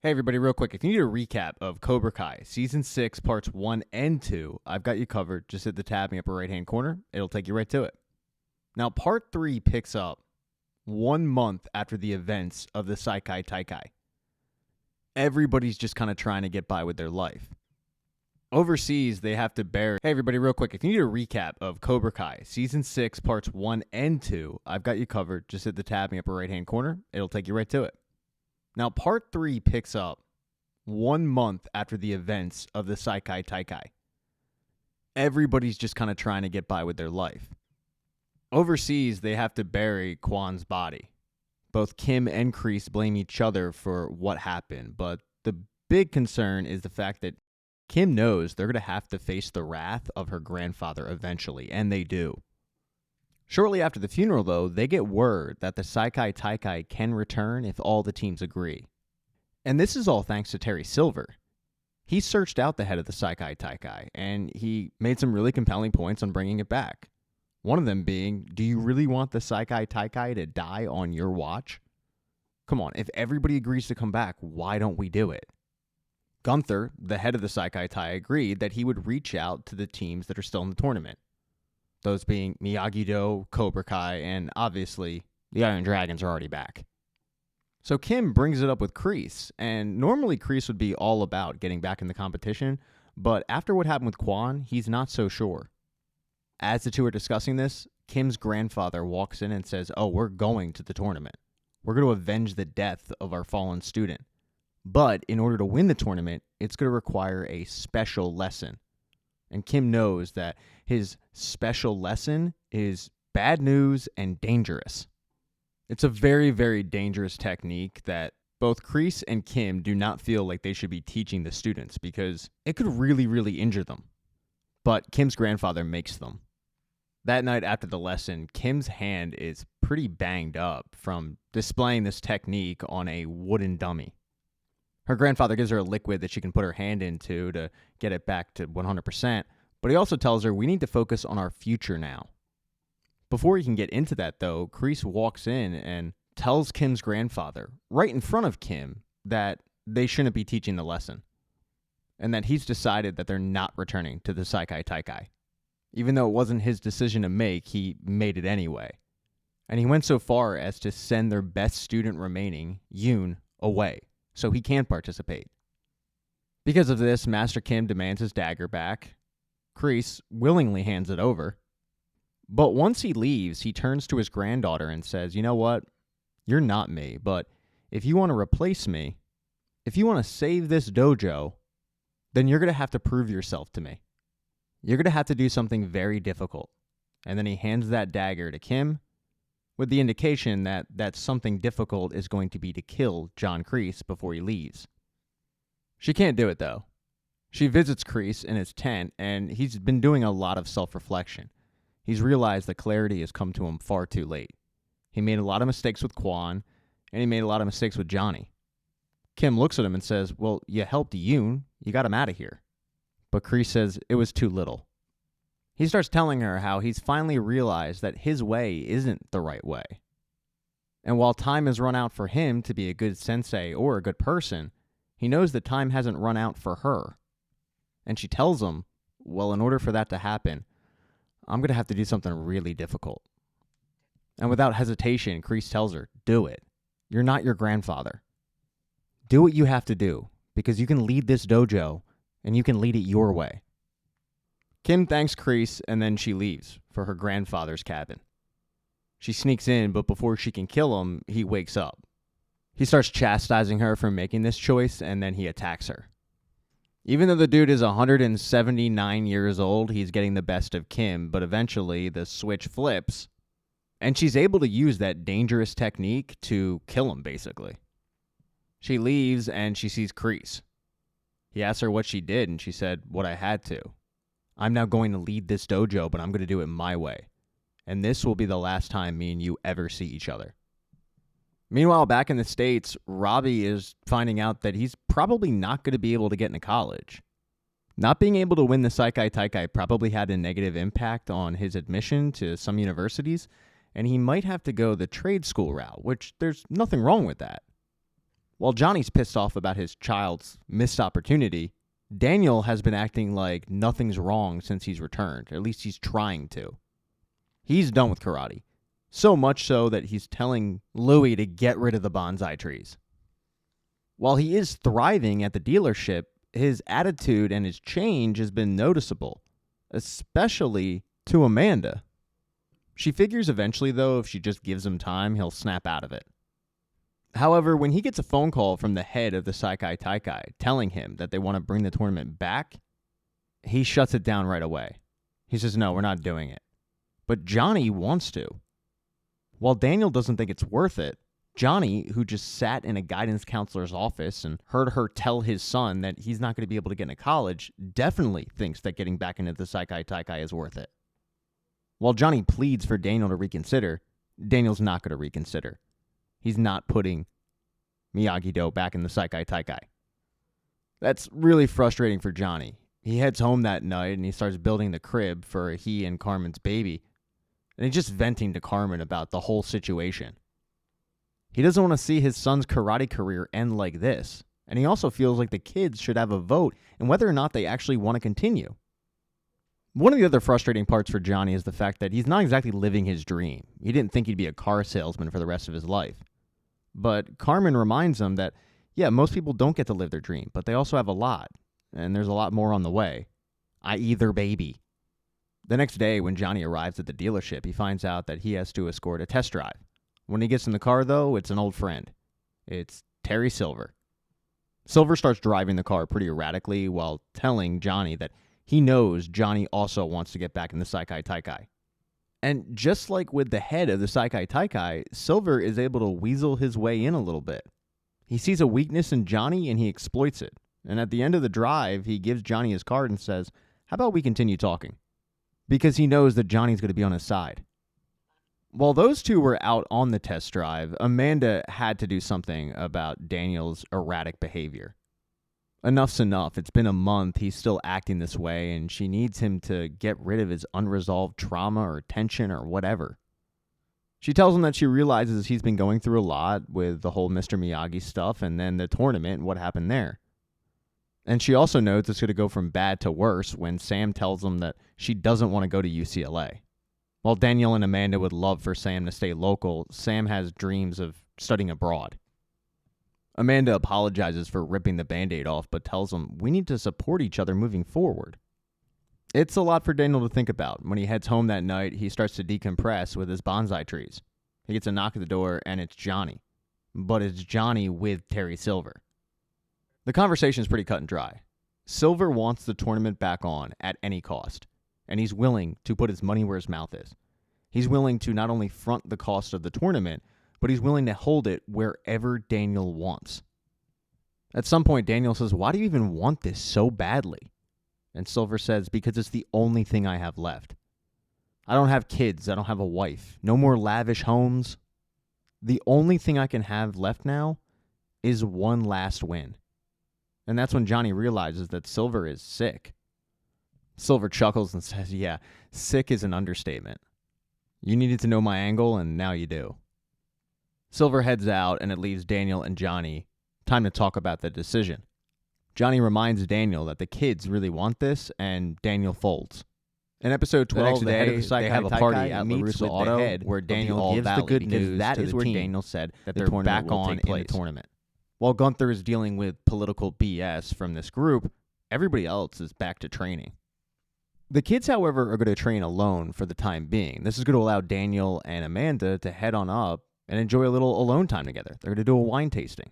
Hey everybody, real quick, if you need a recap of Cobra Kai Season 6, Parts 1 and 2, I've got you covered. Just hit the tab in the upper right-hand corner. It'll take you right to it. Now, Part 3 picks up 1 month after the events of the Saikai Taikai. Everybody's just kind of trying to get by with their life. Overseas, they have to bury... Hey everybody, real quick, if you need a recap of Cobra Kai Season 6, Parts 1 and 2, I've got you covered. Just hit the tab in the upper right-hand corner. It'll take you right to it. Now, Part 3 picks up 1 month after the events of the Saikai Taikai. Everybody's just kind of trying to get by with their life. Overseas, they have to bury Kwan's body. Both Kim and Kreese blame each other for what happened, but the big concern is the fact that Kim knows they're going to have to face the wrath of her grandfather eventually, and they do. Shortly after the funeral, though, they get word that the Saikai Taikai can return if all the teams agree. And this is all thanks to Terry Silver. He searched out the head of the Saikai Taikai, and he made some really compelling points on bringing it back. One of them being, do you really want the Saikai Taikai to die on your watch? Come on, if everybody agrees to come back, why don't we do it? Gunther, the head of the Saikai Tai, agreed that he would reach out to the teams that are still in the tournament. Those being Miyagi-Do, Cobra Kai, and obviously the Iron Dragons are already back. So Kim brings it up with Kreese, and normally Kreese would be all about getting back in the competition, but after what happened with Kwan, he's not so sure. As the two are discussing this, Kim's grandfather walks in and says, "Oh, we're going to the tournament. We're going to avenge the death of our fallen student. But in order to win the tournament, it's going to require a special lesson." And Kim knows that his special lesson is bad news and dangerous. It's a very, very dangerous technique that both Kreese and Kim do not feel like they should be teaching the students because it could really, really injure them. But Kim's grandfather makes them. That night after the lesson, Kim's hand is pretty banged up from displaying this technique on a wooden dummy. Her grandfather gives her a liquid that she can put her hand into to get it back to 100%, but he also tells her we need to focus on our future now. Before he can get into that, though, Kreese walks in and tells Kim's grandfather, right in front of Kim, that they shouldn't be teaching the lesson, and that he's decided that they're not returning to the Saikai Taikai. Even though it wasn't his decision to make, he made it anyway. And he went so far as to send their best student remaining, Yoon, away, so he can't participate. Because of this, Master Kim demands his dagger back. Kreese willingly hands it over. But once he leaves, he turns to his granddaughter and says, "You know what? You're not me, but if you want to replace me, if you want to save this dojo, then you're going to have to prove yourself to me. You're going to have to do something very difficult." And then he hands that dagger to Kim, with the indication that that something difficult is going to be to kill John Kreese before he leaves. She can't do it, though. She visits Kreese in his tent, and he's been doing a lot of self-reflection. He's realized that clarity has come to him far too late. He made a lot of mistakes with Kwan, and he made a lot of mistakes with Johnny. Kim looks at him and says, "Well, you helped Yoon. You got him out of here." But Kreese says it was too little. He starts telling her how he's finally realized that his way isn't the right way. And while time has run out for him to be a good sensei or a good person, he knows that time hasn't run out for her. And she tells him, well, in order for that to happen, I'm going to have to do something really difficult. And without hesitation, Kreese tells her, do it. You're not your grandfather. Do what you have to do, because you can lead this dojo, and you can lead it your way. Kim thanks Kreese, and then she leaves for her grandfather's cabin. She sneaks in, but before she can kill him, he wakes up. He starts chastising her for making this choice, and then he attacks her. Even though the dude is 179 years old, he's getting the best of Kim, but eventually the switch flips, and she's able to use that dangerous technique to kill him, basically. She leaves, and she sees Kreese. He asks her what she did, and she said, "What I had to. I'm now going to lead this dojo, but I'm going to do it my way. And this will be the last time me and you ever see each other." Meanwhile, back in the States, Robbie is finding out that he's probably not going to be able to get into college. Not being able to win the Saikai Taikai probably had a negative impact on his admission to some universities, and he might have to go the trade school route, which there's nothing wrong with that. While Johnny's pissed off about his child's missed opportunity, Daniel has been acting like nothing's wrong since he's returned. At least he's trying to. He's done with karate. So much so that he's telling Louie to get rid of the bonsai trees. While he is thriving at the dealership, his attitude and his change has been noticeable, especially to Amanda. She figures eventually, though, if she just gives him time, he'll snap out of it. However, when he gets a phone call from the head of the Saikai Taikai telling him that they want to bring the tournament back, he shuts it down right away. He says, no, we're not doing it. But Johnny wants to. While Daniel doesn't think it's worth it, Johnny, who just sat in a guidance counselor's office and heard her tell his son that he's not going to be able to get into college, definitely thinks that getting back into the Saikai Taikai is worth it. While Johnny pleads for Daniel to reconsider, Daniel's not going to reconsider. He's not putting Miyagi-Do back in the Saikai Taikai. That's really frustrating for Johnny. He heads home that night and he starts building the crib for he and Carmen's baby. And he's just venting to Carmen about the whole situation. He doesn't want to see his son's karate career end like this. And he also feels like the kids should have a vote in whether or not they actually want to continue. One of the other frustrating parts for Johnny is the fact that he's not exactly living his dream. He didn't think he'd be a car salesman for the rest of his life. But Carmen reminds him that, yeah, most people don't get to live their dream, but they also have a lot. And there's a lot more on the way, i.e. their baby. The next day, when Johnny arrives at the dealership, he finds out that he has to escort a test drive. When he gets in the car, though, it's an old friend. It's Terry Silver. Silver starts driving the car pretty erratically while telling Johnny that he knows Johnny also wants to get back in the Saikai Taikai. And just like with the head of the Saikai Taikai, Silver is able to weasel his way in a little bit. He sees a weakness in Johnny and he exploits it. And at the end of the drive, he gives Johnny his card and says, how about we continue talking? Because he knows that Johnny's going to be on his side. While those two were out on the test drive, Amanda had to do something about Daniel's erratic behavior. Enough's enough. It's been a month. He's still acting this way, and she needs him to get rid of his unresolved trauma or tension or whatever. She tells him that she realizes he's been going through a lot with the whole Mr. Miyagi stuff and then the tournament and what happened there. And she also knows it's going to go from bad to worse when Sam tells him that she doesn't want to go to UCLA. While Daniel and Amanda would love for Sam to stay local, Sam has dreams of studying abroad. Amanda apologizes for ripping the Band-Aid off, but tells him we need to support each other moving forward. It's a lot for Daniel to think about. When he heads home that night, he starts to decompress with his bonsai trees. He gets a knock at the door, and it's Johnny. But it's Johnny with Terry Silver. The conversation is pretty cut and dry. Silver wants the tournament back on at any cost, and he's willing to put his money where his mouth is. He's willing to not only front the cost of the tournament, but he's willing to hold it wherever Daniel wants. At some point, Daniel says, why do you even want this so badly? And Silver says, because it's the only thing I have left. I don't have kids. I don't have a wife. No more lavish homes. The only thing I can have left now is one last win. And that's when Johnny realizes that Silver is sick. Silver chuckles and says, yeah, sick is an understatement. You needed to know my angle, and now you do. Silver heads out, and it leaves Daniel and Johnny time to talk about the decision. Johnny reminds Daniel that the kids really want this, and Daniel folds. In episode 12, the head of the they have a party at LaRusso Auto where Daniel gives the good news that is where Daniel said that they're back on in the tournament. While Gunther is dealing with political BS from this group, everybody else is back to training. The kids, however, are going to train alone for the time being. This is going to allow Daniel and Amanda to head on up and enjoy a little alone time together. They're going to do a wine tasting.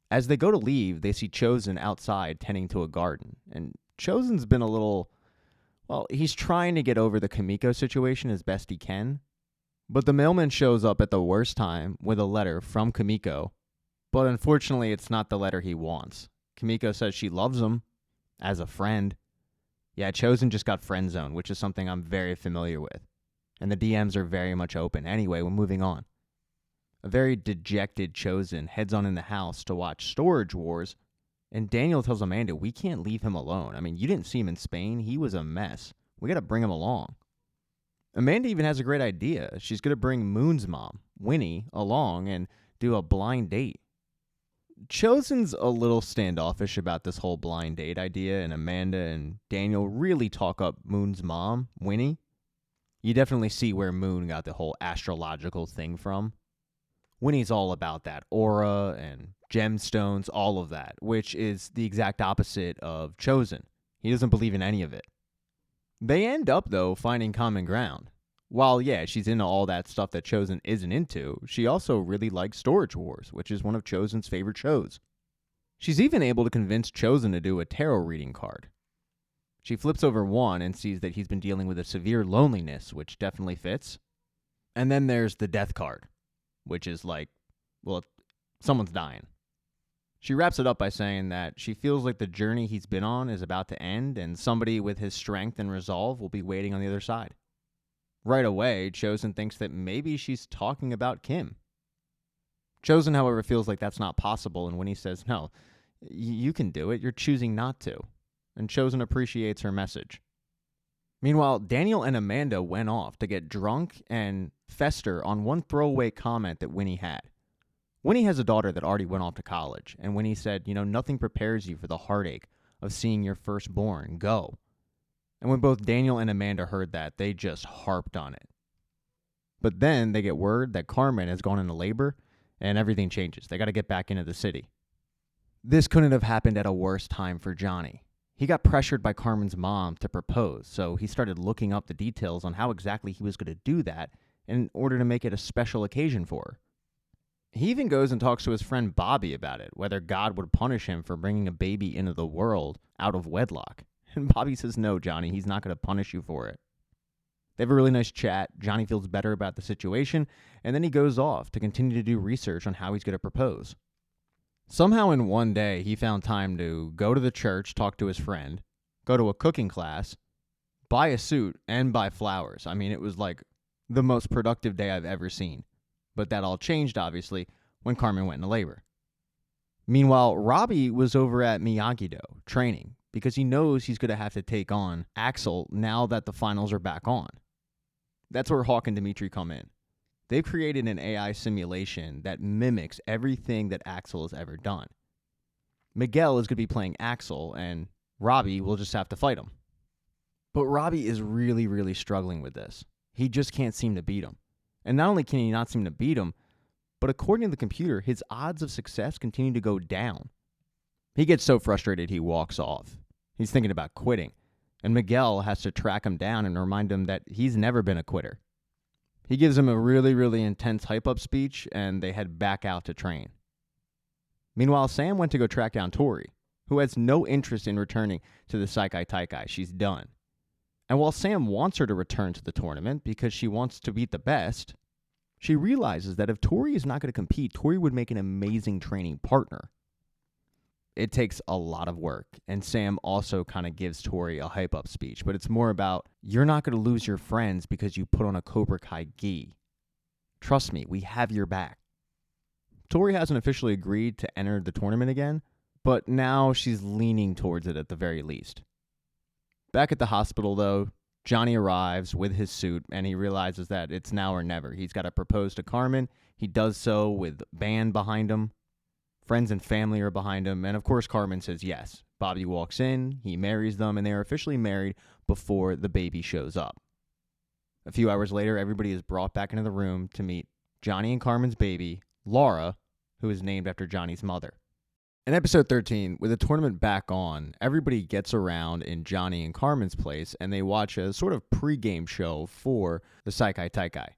As they go to leave, they see Chosen outside tending to a garden. And Chosen's been a little, well, he's trying to get over the Kimiko situation as best he can. But the mailman shows up at the worst time with a letter from Kimiko. But unfortunately, it's not the letter he wants. Kimiko says she loves him as a friend. Yeah, Chosen just got friend zoned, which is something I'm very familiar with. And the DMs are very much open. Anyway, we're moving on. A very dejected Chosen heads on in the house to watch Storage Wars, and Daniel tells Amanda, we can't leave him alone. I mean, you didn't see him in Spain. He was a mess. We got to bring him along. Amanda even has a great idea. She's going to bring Moon's mom, Winnie, along and do a blind date. Chosen's a little standoffish about this whole blind date idea, and Amanda and Daniel really talk up Moon's mom, Winnie. You definitely see where Moon got the whole astrological thing from. Winnie's all about that aura and gemstones, all of that, which is the exact opposite of Chosen. He doesn't believe in any of it. They end up, though, finding common ground. While, yeah, she's into all that stuff that Chosen isn't into, she also really likes Storage Wars, which is one of Chosen's favorite shows. She's even able to convince Chosen to do a tarot reading card. She flips over one and sees that he's been dealing with a severe loneliness, which definitely fits. And then there's the death card, which is like, well, someone's dying. She wraps it up by saying that she feels like the journey he's been on is about to end and somebody with his strength and resolve will be waiting on the other side. Right away, Chosen thinks that maybe she's talking about Kim. Chosen, however, feels like that's not possible, and Winnie says, no, you can do it, you're choosing not to. And Chosen appreciates her message. Meanwhile, Daniel and Amanda went off to get drunk and fester on one throwaway comment that Winnie had. Winnie has a daughter that already went off to college, and Winnie said, nothing prepares you for the heartache of seeing your firstborn go. And when both Daniel and Amanda heard that, they just harped on it. But then they get word that Carmen has gone into labor, and everything changes. They got to get back into the city. This couldn't have happened at a worse time for Johnny. He got pressured by Carmen's mom to propose, so he started looking up the details on how exactly he was going to do that in order to make it a special occasion for her. He even goes and talks to his friend Bobby about it, whether God would punish him for bringing a baby into the world out of wedlock. And Bobby says, no, Johnny, he's not going to punish you for it. They have a really nice chat. Johnny feels better about the situation, and then he goes off to continue to do research on how he's going to propose. Somehow in one day, he found time to go to the church, talk to his friend, go to a cooking class, buy a suit, and buy flowers. I mean, it was like the most productive day I've ever seen. But that all changed, obviously, when Carmen went into labor. Meanwhile, Robbie was over at Miyagi-Do training because he knows he's going to have to take on Axel now that the finals are back on. That's where Hawk and Dimitri come in. They've created an AI simulation that mimics everything that Axel has ever done. Miguel is going to be playing Axel, and Robbie will just have to fight him. But Robbie is really, really struggling with this. He just can't seem to beat him. And not only can he not seem to beat him, but according to the computer, his odds of success continue to go down. He gets so frustrated he walks off. He's thinking about quitting, and Miguel has to track him down and remind him that he's never been a quitter. He gives him a really, really intense hype-up speech, and they head back out to train. Meanwhile, Sam went to go track down Tori, who has no interest in returning to the Saikai Taikai. She's done. And while Sam wants her to return to the tournament because she wants to beat the best, she realizes that if Tori is not going to compete, Tori would make an amazing training partner. It takes a lot of work, and Sam also kind of gives Tori a hype-up speech, but it's more about, you're not going to lose your friends because you put on a Cobra Kai gi. Trust me, we have your back. Tori hasn't officially agreed to enter the tournament again, but now she's leaning towards it at the very least. Back at the hospital, though, Johnny arrives with his suit, and he realizes that it's now or never. He's got to propose to Carmen. He does so with band behind him. Friends and family are behind him, and of course Carmen says yes. Bobby walks in, he marries them, and they are officially married before the baby shows up. A few hours later, everybody is brought back into the room to meet Johnny and Carmen's baby, Laura, who is named after Johnny's mother. In episode 13, with the tournament back on, everybody gets around in Johnny and Carmen's place, and they watch a sort of pre-game show for the Saikai Taikai.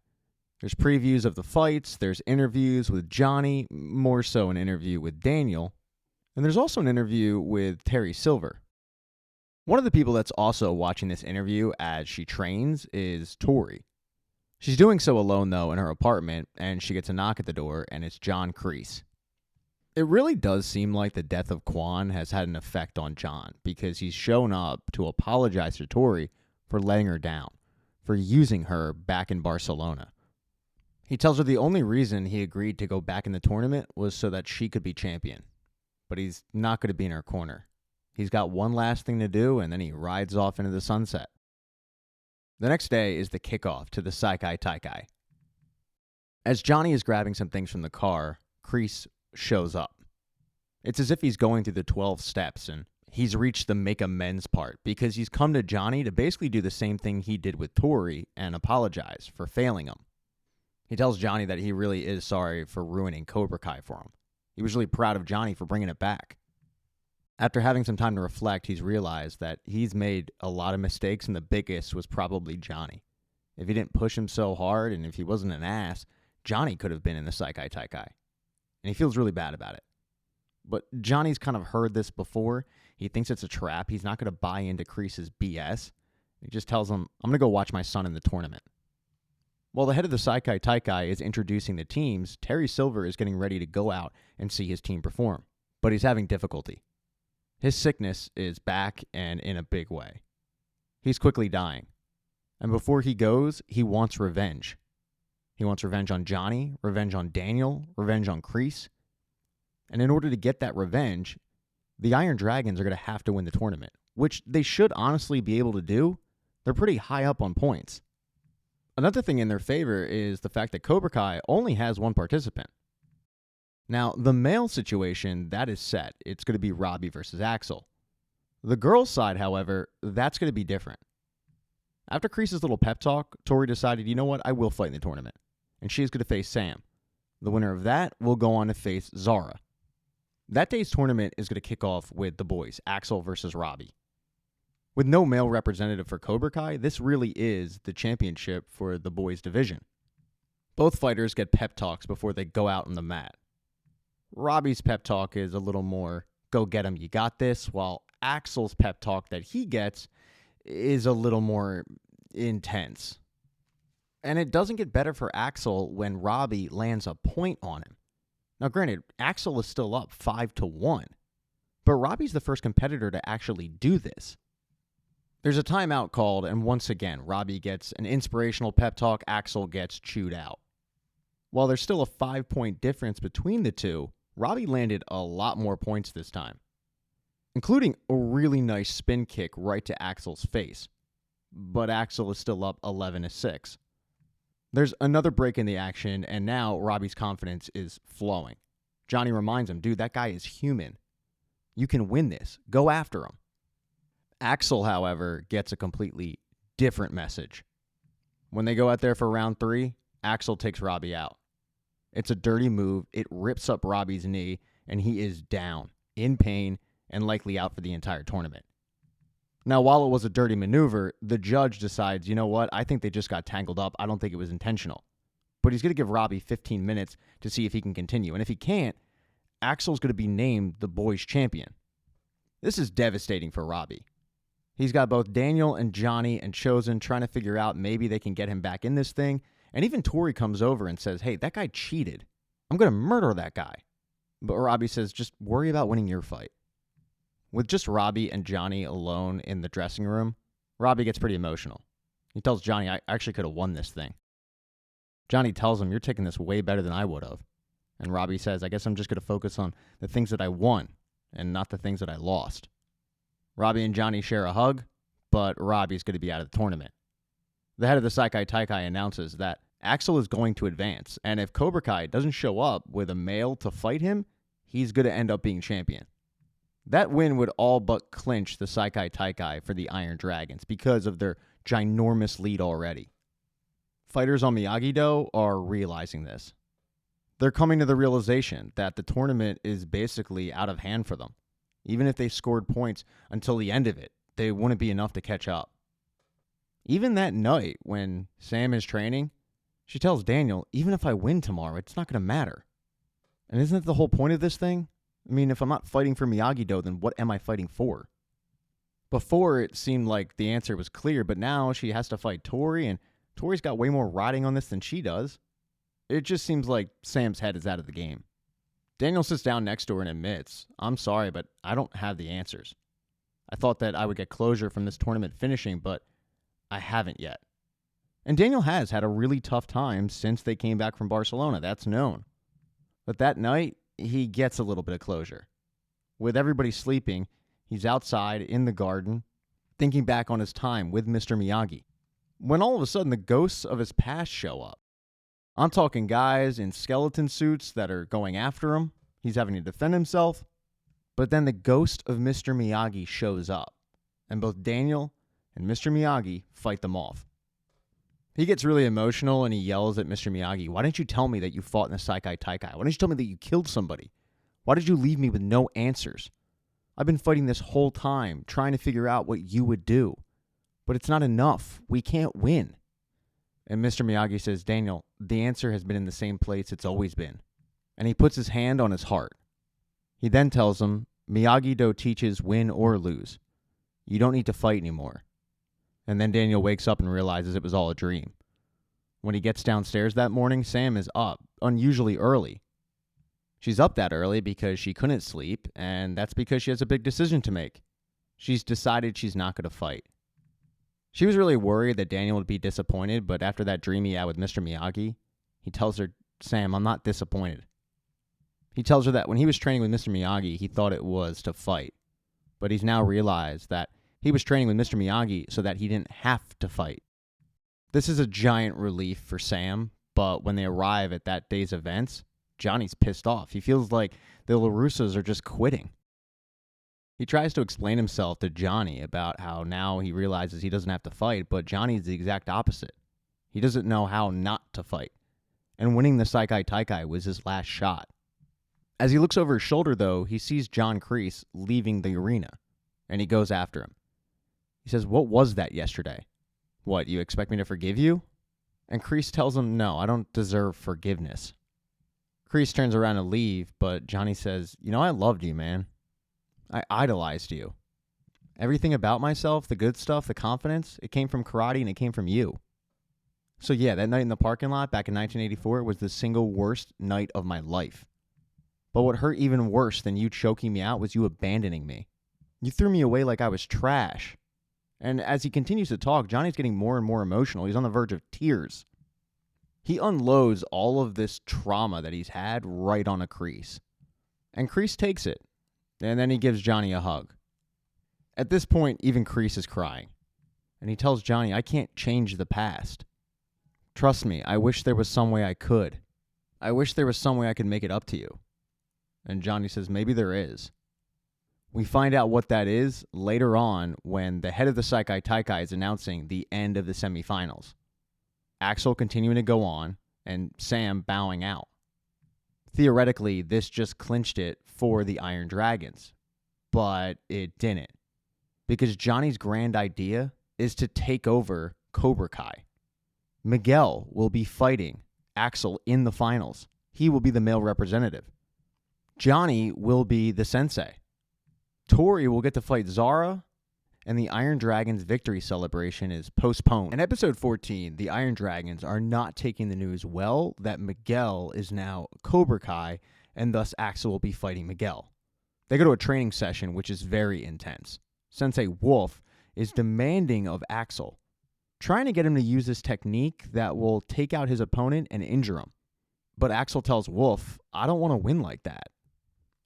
There's previews of the fights, there's interviews with Johnny, more so an interview with Daniel, and there's also an interview with Terry Silver. One of the people that's also watching this interview as she trains is Tori. She's doing so alone, though, in her apartment, and she gets a knock at the door, and it's John Kreese. It really does seem like the death of Quan has had an effect on John, because he's shown up to apologize to Tori for letting her down, for using her back in Barcelona. He tells her the only reason he agreed to go back in the tournament was so that she could be champion. But he's not going to be in her corner. He's got one last thing to do, and then he rides off into the sunset. The next day is the kickoff to the Saikai Taikai. As Johnny is grabbing some things from the car, Kreese shows up. It's as if he's going through the 12 steps and he's reached the make amends part because he's come to Johnny to basically do the same thing he did with Tori and apologize for failing him. He tells Johnny that he really is sorry for ruining Cobra Kai for him. He was really proud of Johnny for bringing it back. After having some time to reflect, he's realized that he's made a lot of mistakes, and the biggest was probably Johnny. If he didn't push him so hard and if he wasn't an ass, Johnny could have been in the Saikai Taikai. And he feels really bad about it. But Johnny's kind of heard this before. He thinks it's a trap. He's not going to buy into Kreese's BS. He just tells him, I'm going to go watch my son in the tournament. While the head of the Saikai Taikai is introducing the teams, Terry Silver is getting ready to go out and see his team perform. But he's having difficulty. His sickness is back and in a big way. He's quickly dying. And before he goes, he wants revenge. He wants revenge on Johnny, revenge on Daniel, revenge on Kreese. And in order to get that revenge, the Iron Dragons are going to have to win the tournament, which they should honestly be able to do. They're pretty high up on points. Another thing in their favor is the fact that Cobra Kai only has one participant. Now, the male situation, that is set. It's going to be Robbie versus Axel. The girls' side, however, that's going to be different. After Kreese's little pep talk, Tori decided, you know what, I will fight in the tournament. And she's going to face Sam. The winner of that will go on to face Zara. That day's tournament is going to kick off with the boys, Axel versus Robbie. With no male representative for Cobra Kai, this really is the championship for the boys division. Both fighters get pep talks before they go out on the mat. Robbie's pep talk is a little more, go get him, you got this, while Axel's pep talk that he gets is a little more intense. And it doesn't get better for Axel when Robbie lands a point on him. Now, granted, Axel is still up 5-1, but Robbie's the first competitor to actually do this. There's a timeout called, and once again, Robbie gets an inspirational pep talk, Axel gets chewed out. While there's still a 5-point difference between the two, Robbie landed a lot more points this time, including a really nice spin kick right to Axel's face. But Axel is still up 11-6. There's another break in the action, and now Robbie's confidence is flowing. Johnny reminds him, dude, that guy is human. You can win this. Go after him. Axel, however, gets a completely different message. When they go out there for round 3, Axel takes Robbie out. It's a dirty move. It rips up Robbie's knee, and he is down, in pain, and likely out for the entire tournament. Now, while it was a dirty maneuver, the judge decides, you know what, I think they just got tangled up. I don't think it was intentional. But he's going to give Robbie 15 minutes to see if he can continue. And if he can't, Axel's going to be named the boys' champion. This is devastating for Robbie. He's got both Daniel and Johnny and Chosen trying to figure out maybe they can get him back in this thing. And even Tori comes over and says, hey, that guy cheated. I'm going to murder that guy. But Robbie says, just worry about winning your fight. With just Robbie and Johnny alone in the dressing room, Robbie gets pretty emotional. He tells Johnny, I actually could have won this thing. Johnny tells him, you're taking this way better than I would have. And Robbie says, I guess I'm just going to focus on the things that I won and not the things that I lost. Robbie and Johnny share a hug, but Robbie's going to be out of the tournament. The head of the Saikai Taikai announces that Axel is going to advance, and if Cobra Kai doesn't show up with a male to fight him, he's going to end up being champion. That win would all but clinch the Saikai Taikai for the Iron Dragons because of their ginormous lead already. Fighters on Miyagi-Do are realizing this. They're coming to the realization that the tournament is basically out of hand for them. Even if they scored points until the end of it, they wouldn't be enough to catch up. Even that night when Sam is training, she tells Daniel, even if I win tomorrow, it's not going to matter. And isn't that the whole point of this thing? I mean, if I'm not fighting for Miyagi-Do, then what am I fighting for? Before, it seemed like the answer was clear, but now she has to fight Tori, and Tori's got way more riding on this than she does. It just seems like Sam's head is out of the game. Daniel sits down next to her and admits, I'm sorry, but I don't have the answers. I thought that I would get closure from this tournament finishing, but I haven't yet. And Daniel has had a really tough time since they came back from Barcelona. That's known. But that night, he gets a little bit of closure. With everybody sleeping, he's outside in the garden, thinking back on his time with Mr. Miyagi. When all of a sudden, the ghosts of his past show up. I'm talking guys in skeleton suits that are going after him. He's having to defend himself. But then the ghost of Mr. Miyagi shows up, and both Daniel and Mr. Miyagi fight them off. He gets really emotional and he yells at Mr. Miyagi, "Why didn't you tell me that you fought in the Saikai Taikai? Why didn't you tell me that you killed somebody? Why did you leave me with no answers? I've been fighting this whole time, trying to figure out what you would do. But it's not enough. We can't win." And Mr. Miyagi says, "Daniel, the answer has been in the same place it's always been." And he puts his hand on his heart. He then tells him, "Miyagi-Do teaches win or lose. You don't need to fight anymore." And then Daniel wakes up and realizes it was all a dream. When he gets downstairs that morning, Sam is up, unusually early. She's up that early because she couldn't sleep, and that's because she has a big decision to make. She's decided she's not going to fight. She was really worried that Daniel would be disappointed, but after that dream he had with Mr. Miyagi, he tells her, "Sam, I'm not disappointed." He tells her that when he was training with Mr. Miyagi, he thought it was to fight. But he's now realized that he was training with Mr. Miyagi so that he didn't have to fight. This is a giant relief for Sam, but when they arrive at that day's events, Johnny's pissed off. He feels like the LaRussos are just quitting. He tries to explain himself to Johnny about how now he realizes he doesn't have to fight, but Johnny's the exact opposite. He doesn't know how not to fight. And winning the Saikai Taikai was his last shot. As he looks over his shoulder, though, he sees John Kreese leaving the arena, and he goes after him. He says, "What was that yesterday? What, you expect me to forgive you?" And Kreese tells him, "No, I don't deserve forgiveness." Kreese turns around to leave, but Johnny says, "I loved you, man. I idolized you. Everything about myself, the good stuff, the confidence, it came from karate and it came from you." So yeah, that night in the parking lot back in 1984 was the single worst night of my life. But what hurt even worse than you choking me out was you abandoning me. You threw me away like I was trash. And as he continues to talk, Johnny's getting more and more emotional. He's on the verge of tears. He unloads all of this trauma that he's had right on a Kreese. And Kreese takes it. And then he gives Johnny a hug. At this point, even Kreese is crying. And he tells Johnny, "I can't change the past. Trust me, I wish there was some way I could. I wish there was some way I could make it up to you." And Johnny says, "Maybe there is." We find out what that is later on when the head of the Saikai Taikai is announcing the end of the semifinals. Axel continuing to go on, and Sam bowing out. Theoretically, this just clinched it for the Iron Dragons, but it didn't. Because Johnny's grand idea is to take over Cobra Kai. Miguel will be fighting Axel in the finals. He will be the male representative. Johnny will be the sensei. Tori will get to fight Zara, and the Iron Dragons victory celebration is postponed. In episode 14, the Iron Dragons are not taking the news well that Miguel is now Cobra Kai, and thus Axel will be fighting Miguel. They go to a training session, which is very intense. Sensei Wolf is demanding of Axel, trying to get him to use this technique that will take out his opponent and injure him. But Axel tells Wolf, "I don't want to win like that."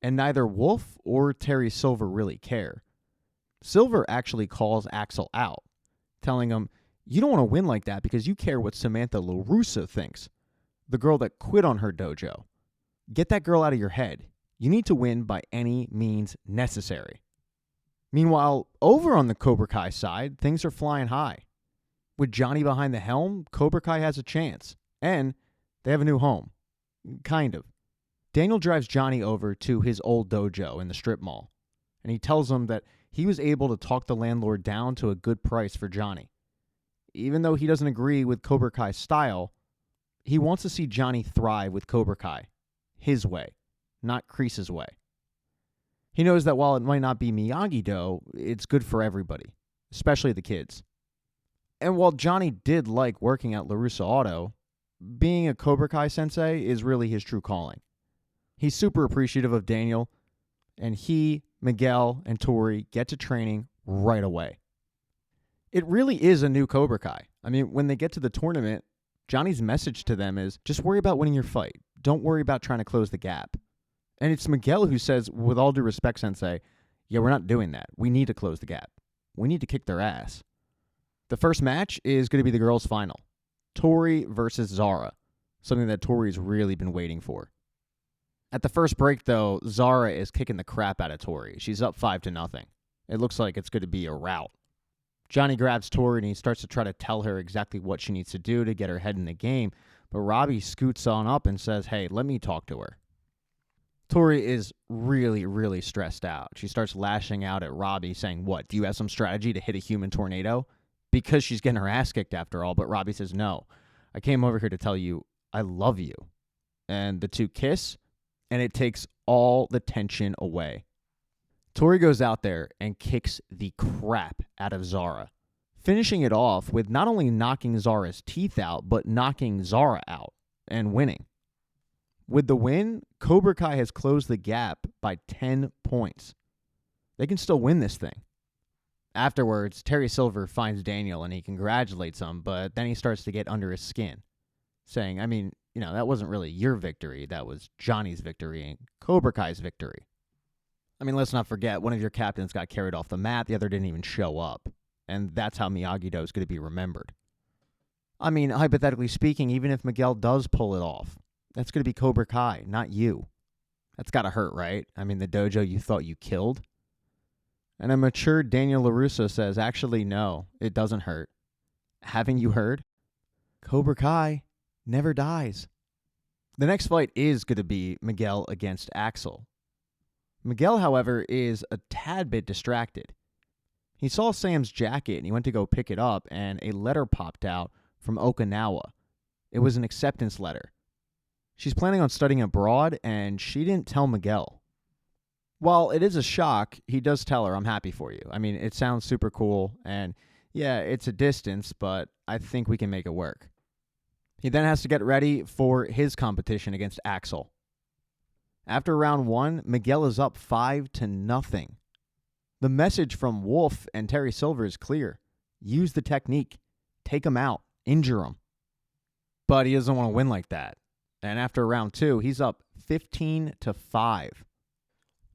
And neither Wolf or Terry Silver really care. Silver actually calls Axel out, telling him, "You don't want to win like that because you care what Samantha LaRusso thinks, the girl that quit on her dojo. Get that girl out of your head. You need to win by any means necessary." Meanwhile, over on the Cobra Kai side, things are flying high. With Johnny behind the helm, Cobra Kai has a chance. And they have a new home. Kind of. Daniel drives Johnny over to his old dojo in the strip mall, and he tells him that he was able to talk the landlord down to a good price for Johnny. Even though he doesn't agree with Cobra Kai's style, he wants to see Johnny thrive with Cobra Kai, his way, not Kreese's way. He knows that while it might not be Miyagi-Do, it's good for everybody, especially the kids. And while Johnny did like working at LaRusso Auto, being a Cobra Kai sensei is really his true calling. He's super appreciative of Daniel, and he, Miguel, and Tori get to training right away. It really is a new Cobra Kai. I mean, when they get to the tournament, Johnny's message to them is, just worry about winning your fight. Don't worry about trying to close the gap. And it's Miguel who says, with all due respect, Sensei, yeah, we're not doing that. We need to close the gap. We need to kick their ass. The first match is going to be the girls' final. Tori versus Zara, something that Tori's really been waiting for. At the first break, though, Zara is kicking the crap out of Tori. She's up 5-0. It looks like it's going to be a rout. Johnny grabs Tori and he starts to try to tell her exactly what she needs to do to get her head in the game, but Robbie scoots on up and says, hey, let me talk to her. Tori is really, really stressed out. She starts lashing out at Robbie, saying, what, do you have some strategy to hit a human tornado? Because she's getting her ass kicked after all, but Robbie says, no, I came over here to tell you I love you. And the two kiss, and it takes all the tension away. Tori goes out there and kicks the crap out of Zara, finishing it off with not only knocking Zara's teeth out, but knocking Zara out and winning. With the win, Cobra Kai has closed the gap by 10 points. They can still win this thing. Afterwards, Terry Silver finds Daniel and he congratulates him, but then he starts to get under his skin, saying, that wasn't really your victory. That was Johnny's victory and Cobra Kai's victory. Let's not forget, one of your captains got carried off the mat. The other didn't even show up. And that's how Miyagi-Do is going to be remembered. Hypothetically speaking, even if Miguel does pull it off, that's going to be Cobra Kai, not you. That's got to hurt, right? The dojo you thought you killed. And a mature Daniel LaRusso says, actually, no, it doesn't hurt. Haven't you heard? Cobra Kai never dies. The next fight is going to be Miguel against Axel. Miguel, however, is a tad bit distracted. He saw Sam's jacket and he went to go pick it up, and a letter popped out from Okinawa. It was an acceptance letter. She's planning on studying abroad, and she didn't tell Miguel. While it is a shock, he does tell her, I'm happy for you. It sounds super cool, and yeah, it's a distance, but I think we can make it work. He then has to get ready for his competition against Axel. After round 1, Miguel is up 5-0. The message from Wolf and Terry Silver is clear. Use the technique. Take him out. Injure him. But he doesn't want to win like that. And after round 2, he's up 15-5.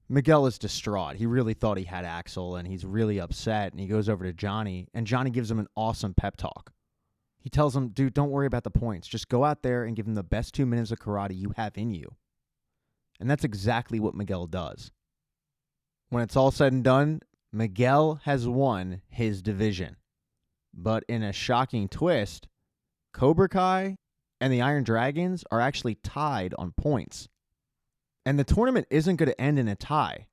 Miguel is distraught. He really thought he had Axel, and he's really upset. And he goes over to Johnny, and Johnny gives him an awesome pep talk. He tells him, dude, don't worry about the points. Just go out there and give him the best 2 minutes of karate you have in you. And that's exactly what Miguel does. When it's all said and done, Miguel has won his division. But in a shocking twist, Cobra Kai and the Iron Dragons are actually tied on points. And the tournament isn't going to end in a tie.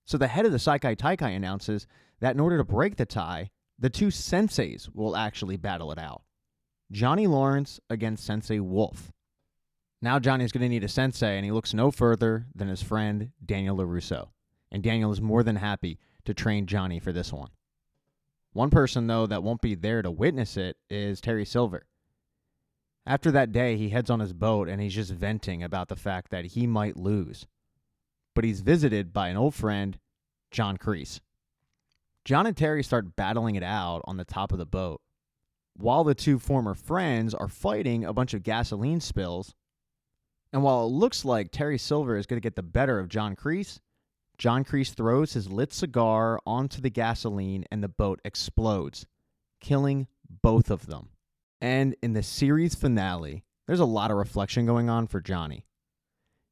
So the head of the Saikai Taikai announces that in order to break the tie, the two senseis will actually battle it out. Johnny Lawrence against Sensei Wolf. Now Johnny's going to need a sensei, and he looks no further than his friend Daniel LaRusso. And Daniel is more than happy to train Johnny for this one. One person, though, that won't be there to witness it is Terry Silver. After that day, he heads on his boat, and he's just venting about the fact that he might lose. But he's visited by an old friend, John Kreese. John and Terry start battling it out on the top of the boat. While the two former friends are fighting a bunch of gasoline spills, and while it looks like Terry Silver is going to get the better of John Kreese throws his lit cigar onto the gasoline and the boat explodes, killing both of them. And in the series finale, there's a lot of reflection going on for Johnny.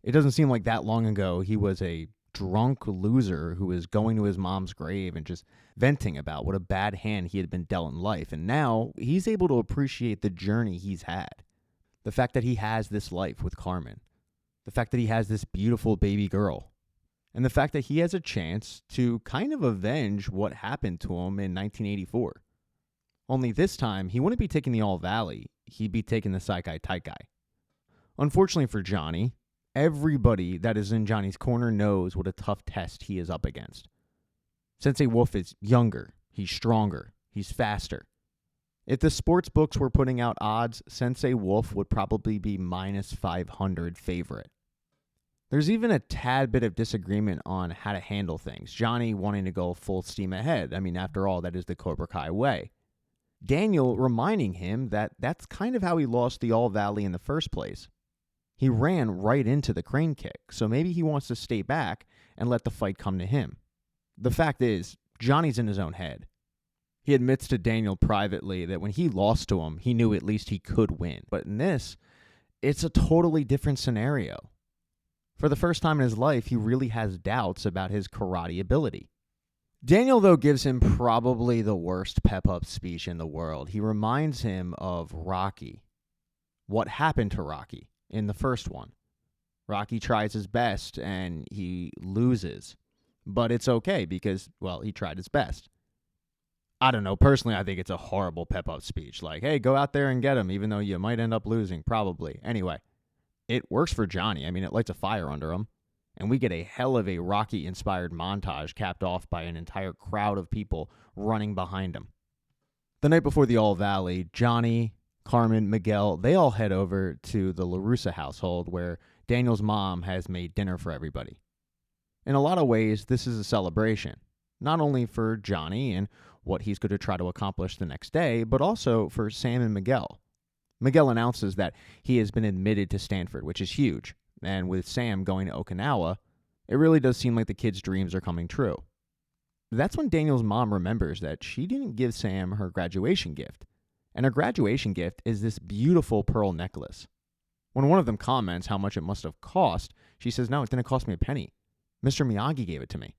It doesn't seem like that long ago he was a drunk loser who was going to his mom's grave and just venting about what a bad hand he had been dealt in life. And now he's able to appreciate the journey he's had. The fact that he has this life with Carmen. The fact that he has this beautiful baby girl. And the fact that he has a chance to kind of avenge what happened to him in 1984. Only this time, he wouldn't be taking the All Valley. He'd be taking the Saikai Taikai. Unfortunately for Johnny, everybody that is in Johnny's corner knows what a tough test he is up against. Sensei Wolf is younger, he's stronger, he's faster. If the sports books were putting out odds, Sensei Wolf would probably be minus 500 favorite. There's even a tad bit of disagreement on how to handle things. Johnny wanting to go full steam ahead. After all, that is the Cobra Kai way. Daniel reminding him that that's kind of how he lost the All Valley in the first place. He ran right into the crane kick, so maybe he wants to stay back and let the fight come to him. The fact is, Johnny's in his own head. He admits to Daniel privately that when he lost to him, he knew at least he could win. But in this, it's a totally different scenario. For the first time in his life, he really has doubts about his karate ability. Daniel, though, gives him probably the worst pep-up speech in the world. He reminds him of Rocky. What happened to Rocky in the first one? Rocky tries his best and he loses. But it's okay because, well, he tried his best. I don't know. Personally, I think it's a horrible pep-up speech. Like, hey, go out there and get him, even though you might end up losing, probably. Anyway, it works for Johnny. I mean, it lights a fire under him. And we get a hell of a Rocky-inspired montage capped off by an entire crowd of people running behind him. The night before the All Valley, Johnny, Carmen, Miguel, they all head over to the LaRussa household where Daniel's mom has made dinner for everybody. In a lot of ways, this is a celebration, not only for Johnny and what he's going to try to accomplish the next day, but also for Sam and Miguel. Miguel announces that he has been admitted to Stanford, which is huge. And with Sam going to Okinawa, it really does seem like the kid's dreams are coming true. That's when Daniel's mom remembers that she didn't give Sam her graduation gift. And her graduation gift is this beautiful pearl necklace. When one of them comments how much it must have cost, she says, no, it didn't cost me a penny. Mr. Miyagi gave it to me.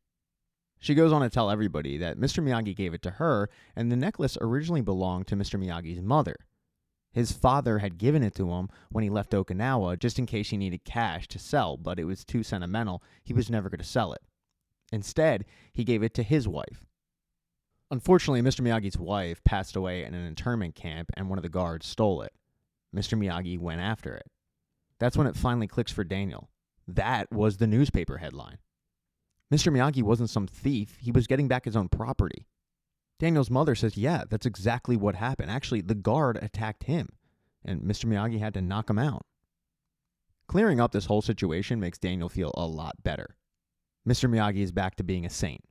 She goes on to tell everybody that Mr. Miyagi gave it to her, and the necklace originally belonged to Mr. Miyagi's mother. His father had given it to him when he left Okinawa just in case he needed cash to sell, but it was too sentimental. He was never going to sell it. Instead, he gave it to his wife. Unfortunately, Mr. Miyagi's wife passed away in an internment camp and one of the guards stole it. Mr. Miyagi went after it. That's when it finally clicks for Daniel. That was the newspaper headline. Mr. Miyagi wasn't some thief. He was getting back his own property. Daniel's mother says, yeah, that's exactly what happened. Actually, the guard attacked him, and Mr. Miyagi had to knock him out. Clearing up this whole situation makes Daniel feel a lot better. Mr. Miyagi is back to being a saint.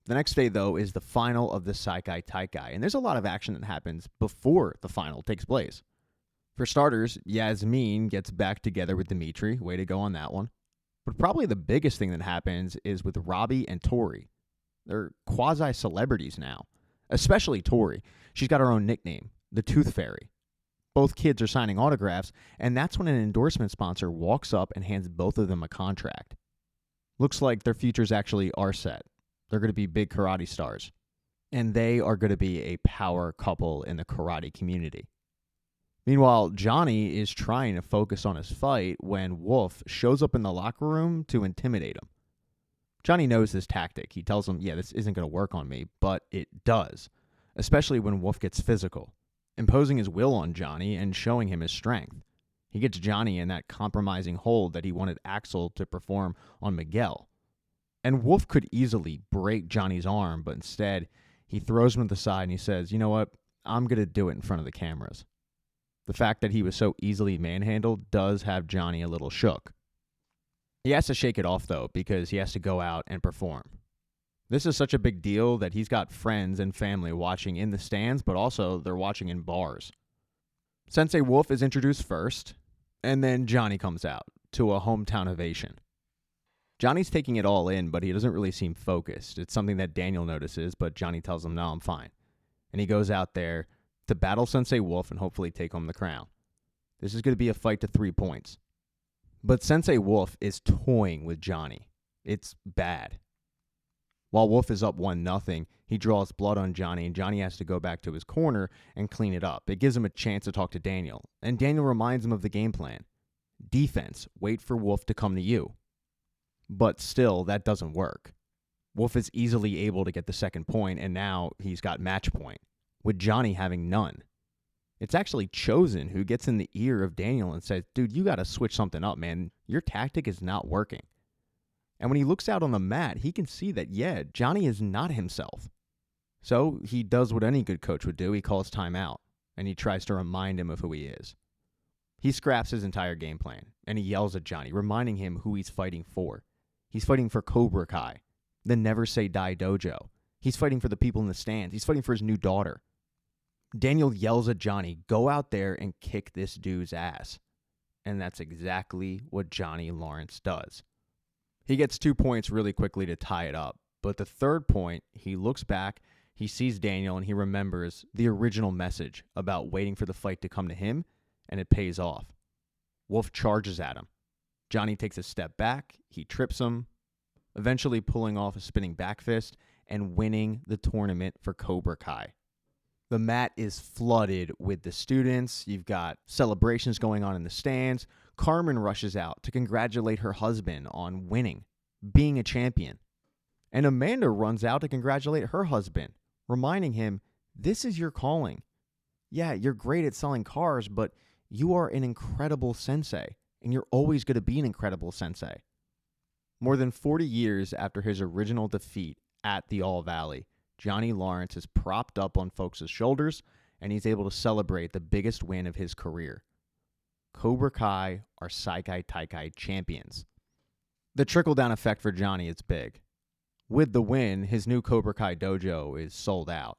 The next day, though, is the final of the Saikai Taikai, and there's a lot of action that happens before the final takes place. For starters, Yasmin gets back together with Dimitri. Way to go on that one. But probably the biggest thing that happens is with Robbie and Tori. They're quasi-celebrities now, especially Tori. She's got her own nickname, the Tooth Fairy. Both kids are signing autographs, and that's when an endorsement sponsor walks up and hands both of them a contract. Looks like their futures actually are set. They're going to be big karate stars, and they are going to be a power couple in the karate community. Meanwhile, Johnny is trying to focus on his fight when Wolf shows up in the locker room to intimidate him. Johnny knows this tactic. He tells him, yeah, this isn't going to work on me, but it does, especially when Wolf gets physical, imposing his will on Johnny and showing him his strength. He gets Johnny in that compromising hold that he wanted Axel to perform on Miguel. And Wolf could easily break Johnny's arm, but instead, he throws him to the side and he says, you know what, I'm going to do it in front of the cameras. The fact that he was so easily manhandled does have Johnny a little shook. He has to shake it off, though, because he has to go out and perform. This is such a big deal that he's got friends and family watching in the stands, but also they're watching in bars. Sensei Wolf is introduced first, and then Johnny comes out to a hometown ovation. Johnny's taking it all in, but he doesn't really seem focused. It's something that Daniel notices, but Johnny tells him, no, I'm fine. And he goes out there to battle Sensei Wolf and hopefully take home the crown. This is going to be a fight to 3 points. But Sensei Wolf is toying with Johnny. It's bad. While Wolf is up 1-0, he draws blood on Johnny, and Johnny has to go back to his corner and clean it up. It gives him a chance to talk to Daniel, and Daniel reminds him of the game plan. Defense, wait for Wolf to come to you. But still, that doesn't work. Wolf is easily able to get the second point, and now he's got match point, with Johnny having none. It's actually Chosen who gets in the ear of Daniel and says, dude, you got to switch something up, man. Your tactic is not working. And when he looks out on the mat, he can see that, yeah, Johnny is not himself. So he does what any good coach would do. He calls timeout, and he tries to remind him of who he is. He scraps his entire game plan, and he yells at Johnny, reminding him who he's fighting for. He's fighting for Cobra Kai, the Never Say Die dojo. He's fighting for the people in the stands. He's fighting for his new daughter. Daniel yells at Johnny, go out there and kick this dude's ass. And that's exactly what Johnny Lawrence does. He gets 2 points really quickly to tie it up. But the third point, he looks back, he sees Daniel, and he remembers the original message about waiting for the fight to come to him, and it pays off. Wolf charges at him. Johnny takes a step back, he trips him, eventually pulling off a spinning back fist and winning the tournament for Cobra Kai. The mat is flooded with the students. You've got celebrations going on in the stands. Carmen rushes out to congratulate her husband on winning, being a champion. And Amanda runs out to congratulate her husband, reminding him, this is your calling. Yeah, you're great at selling cars, but you are an incredible sensei, and you're always going to be an incredible sensei. More than 40 years after his original defeat at the All Valley, Johnny Lawrence is propped up on folks' shoulders, and he's able to celebrate the biggest win of his career. Cobra Kai are Saikai Taikai champions. The trickle-down effect for Johnny is big. With the win, his new Cobra Kai dojo is sold out.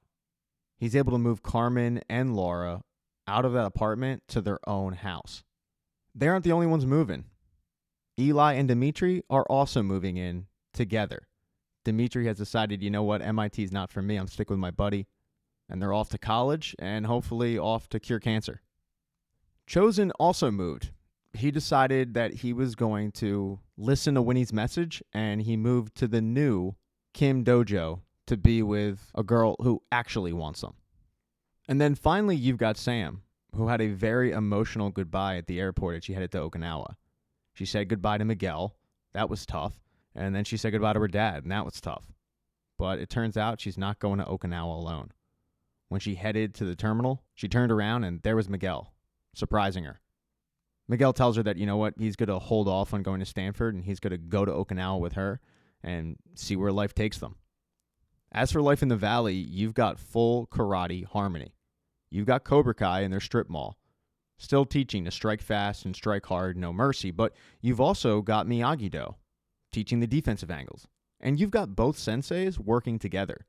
He's able to move Carmen and Laura out of that apartment to their own house. They aren't the only ones moving. Eli and Dimitri are also moving in together. Dimitri has decided, you know what, MIT is not for me. I'm sticking with my buddy. And they're off to college and hopefully off to cure cancer. Chosen also moved. He decided that he was going to listen to Winnie's message, and he moved to the new Kim Dojo to be with a girl who actually wants him. And then finally, you've got Sam, who had a very emotional goodbye at the airport as she headed to Okinawa. She said goodbye to Miguel. That was tough. And then she said goodbye to her dad, and that was tough. But it turns out she's not going to Okinawa alone. When she headed to the terminal, she turned around, and there was Miguel, surprising her. Miguel tells her that, you know what, he's going to hold off on going to Stanford, and he's going to go to Okinawa with her and see where life takes them. As for life in the Valley, you've got full karate harmony. You've got Cobra Kai in their strip mall, still teaching to strike fast and strike hard, no mercy, but you've also got Miyagi-Do, teaching the defensive angles. And you've got both senseis working together.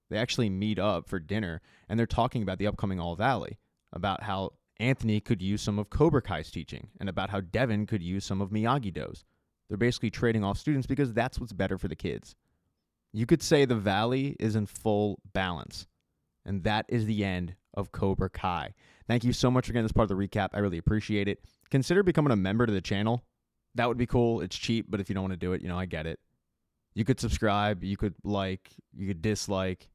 They actually meet up for dinner, and they're talking about the upcoming All Valley, about how Anthony could use some of Cobra Kai's teaching, and about how Devin could use some of Miyagi-Do's. They're basically trading off students because that's what's better for the kids. You could say the Valley is in full balance, and that is the end of Cobra Kai. Thank you so much for getting this part of the recap. I really appreciate it. Consider becoming a member to the channel. That would be cool. It's cheap, but if you don't want to do it, I get it. You could subscribe, you could like, you could dislike.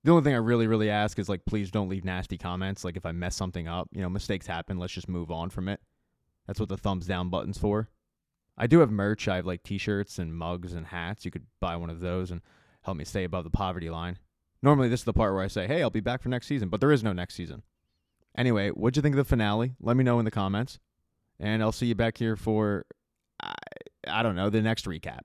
The only thing I really ask is, please don't leave nasty comments. If I mess something up, mistakes happen. Let's just move on from it. That's what the thumbs down button's for. I do have merch. I have t-shirts and mugs and hats. You could buy one of those and help me stay above the poverty line. Normally, this is the part where I say, hey, I'll be back for next season, but there is no next season. Anyway, what'd you think of the finale? Let me know in the comments, and I'll see you back here for, I don't know, the next recap.